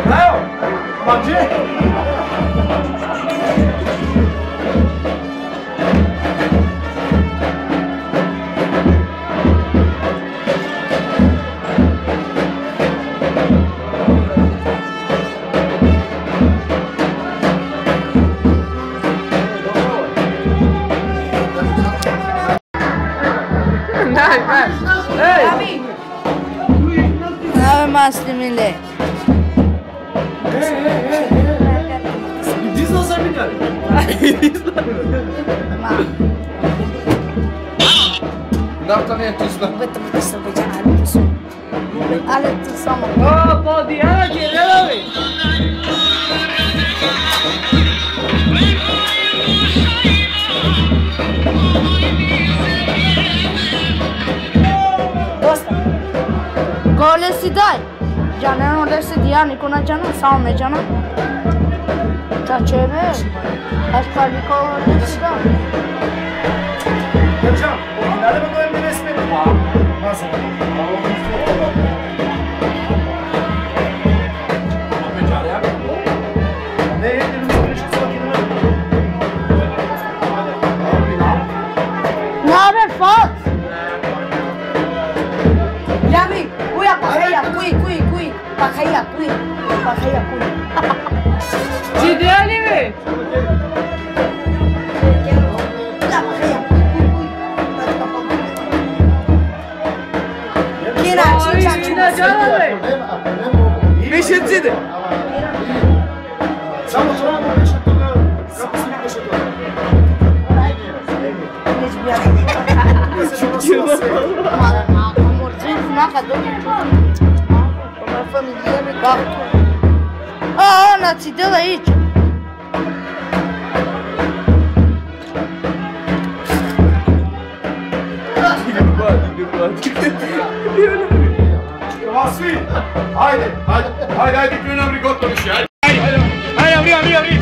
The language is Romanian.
Leo, mangi? Maslimile. Diz-o să vină. Noaptea mea tu stă. Bă, trebuie să văd ale tu sama. Oh, podiana quiere. Gole si dai. Jana non le si dia ni kuna jana sao me jana. Chachebe. Asali ko le si dai. Hocam, o finale bakalım bir resmi. Nasıl? Ne elimizde bir şey bakayım. Ne haber Fat? Yami, uya pakaya, kuy. Pakaya, kuy. Ciddi Ali mi? Beşinciydi. Sen oturan mı? Kapısını kaşıdın. Ana, ți dă de aici. Vasfi! Haydi, güven abrikot konuşuyor. Haydi, abri.